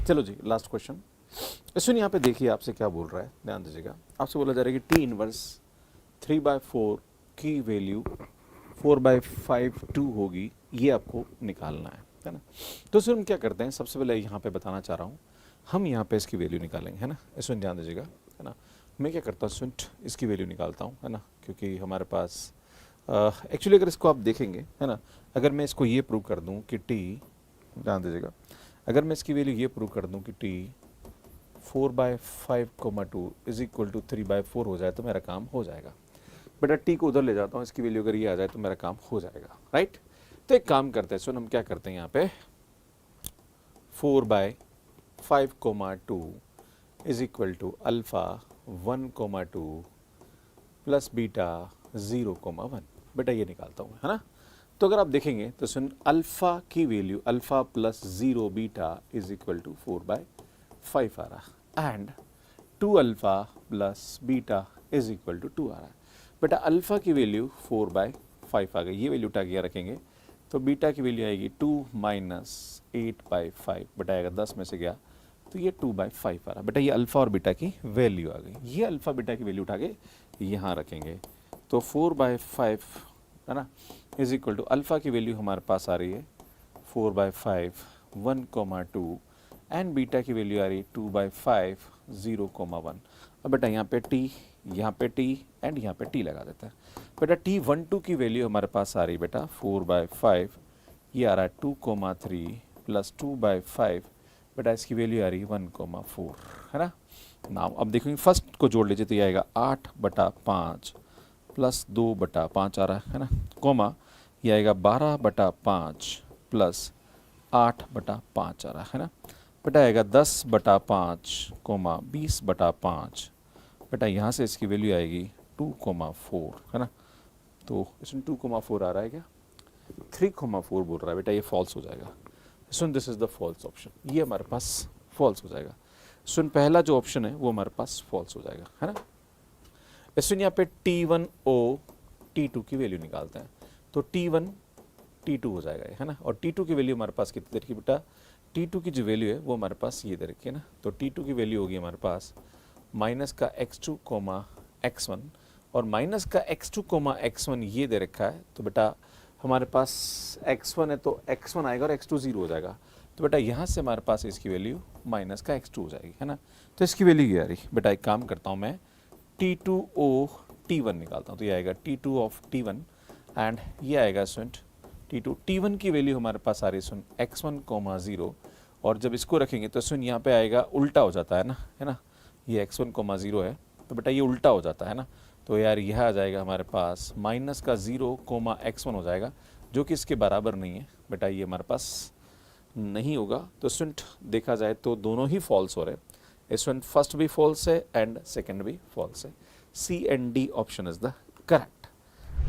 चलो जी last question. इसमें यहाँ पे देखिए आपसे क्या बोल रहा है, ध्यान दीजिएगा। आपसे बोला जा रहा है कि टी इनवर्स 3/4 की वैल्यू 4/5 होगी, ये आपको निकालना है ना। तो इसमें हम क्या करते हैं, सबसे पहले यहाँ पे बताना चाह रहा हूँ, हम यहाँ पे इसकी वैल्यू निकालेंगे, है ना। इसमें ध्यान दीजिएगा, है ना। मैं क्या करता हूँ, इसकी वैल्यू निकालता हूँ, है ना, क्योंकि हमारे पास एक्चुअली अगर इसको आप देखेंगे, है ना, अगर मैं इसको ये प्रूव कर दूँ कि टी, ध्यान दीजिएगा, अगर मैं इसकी वैल्यू ये प्रूव कर दूँ कि टी 4/5, 2 = 3/4 हो जाए तो मेरा काम हो जाएगा। बेटा टी को उधर ले जाता हूँ, इसकी वैल्यू अगर ये आ जाए तो मेरा काम हो जाएगा, राइट। तो एक काम करते हैं, सुन हम क्या करते हैं यहाँ पे 4/5, 2 = अल्फ़ा 1, 2 प्लस बीटा 0, 1। बेटा ये निकालता हूँ, है ना। तो अगर आप देखेंगे तो सुन अल्फ़ा की वैल्यू अल्फ़ा प्लस 0 बीटा = 4/5 आ रहा, एंड 2 अल्फ़ा प्लस बीटा = 2 आ रहा है। बेटा अल्फ़ा की वैल्यू 4/5 आ गई, ये वैल्यू उठा के रखेंगे तो बीटा की वैल्यू आएगी 2 - 8/5। बेटा आएगा 10 में से गया तो ये 2/5 आ रहा। बेटा ये अल्फ़ा और बीटा की वैल्यू आ गई, ये अल्फ़ा बीटा की वैल्यू उठा के यहाँ रखेंगे तो 4/5, है ना, = अल्फ़ा की वैल्यू हमारे पास आ रही है 4/5, 1, 2 एंड बीटा की वैल्यू आ रही है 2/5, 0, 1। अब बेटा यहाँ पे टी, यहाँ पे टी एंड यहाँ पे टी लगा देते हैं। बेटा t12 की वैल्यू हमारे पास आ रही है बेटा 4/5, ये आ रहा है 2, 3 प्लस 2/5। बेटा इसकी वैल्यू आ रही है 1, 4, है ना। नाउ अब देखोगे फर्स्ट को जोड़ लीजिए तो ये आएगा 8/5 प्लस 2/5 आ रहा है ना, कोमा ये आएगा 12/5 प्लस 8/5 आ रहा है ना। बेटा आएगा 10/5, 20/5। बेटा यहाँ से इसकी वैल्यू आएगी 2, 4, है ना। तो इसमें 2, 4 आ रहा है क्या, 3, 4 बोल रहा है। बेटा ये फॉल्स हो जाएगा। सुन this is the false option, ये हमारे पास फॉल्स हो जाएगा। सुन पहला जो ऑप्शन है वो हमारे पास फॉल्स हो जाएगा, है ना। इसमें यहाँ पे T1 O T2 की वैल्यू निकालते हैं तो T1 T2 हो जाएगा, है ना। और T2 की वैल्यू हमारे पास कितनी देर की बेटा, T2 की जो वैल्यू है वो हमारे पास ये दे रखी है ना। तो T2 की वैल्यू होगी हमारे पास माइनस का x2, x1, और माइनस का x2, x1 ये दे रखा है। तो बेटा हमारे पास x1 है तो x1 आएगा और x2 0 हो जाएगा। तो बेटा यहाँ से हमारे पास इसकी वैल्यू माइनस का x2 हो जाएगी, है ना। तो इसकी वैल्यू ये आ रही। बेटा एक काम करता हूँ मैं T2O T1 निकालता हूँ तो ये आएगा T2 ऑफ T1 एंड ये आएगा स्टूडेंट T2। T1 की वैल्यू हमारे पास आ रही है सुन x1, 0, और जब इसको रखेंगे तो सुन यहाँ पे आएगा उल्टा हो जाता है ना। ये x1, 0 है तो बेटा ये उल्टा हो जाता है ना। तो यार यह आ जाएगा हमारे पास माइनस का 0, x1 हो जाएगा जो कि इसके बराबर नहीं है। बेटा ये हमारे पास नहीं होगा। तो स्टूडेंट देखा जाए तो दोनों ही फॉल्स हो रहे हैं। स्टूडेंट फर्स्ट भी फॉल्स है एंड सेकंड भी फॉल्स है। C and D option is the correct.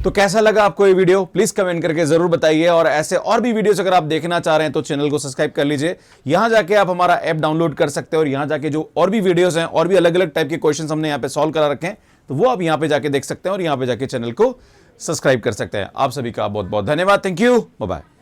तो कैसा लगा आपको ये वीडियो, प्लीज कमेंट करके जरूर बताइए। और ऐसे और भी वीडियोस अगर आप देखना चाह रहे हैं तो चैनल को सब्सक्राइब कर लीजिए। यहां जाके आप हमारा ऐप डाउनलोड कर सकते हैं और यहां जाके जो और भी वीडियोस हैं और भी अलग अलग टाइप के क्वेश्चंस हमने यहां पे सॉल्व करा रखे हैं तो वो आप यहां पे जाके देख सकते हैं और यहां पे जाके चैनल को सब्सक्राइब कर सकते हैं। आप सभी का बहुत बहुत धन्यवाद। Thank you, bye bye.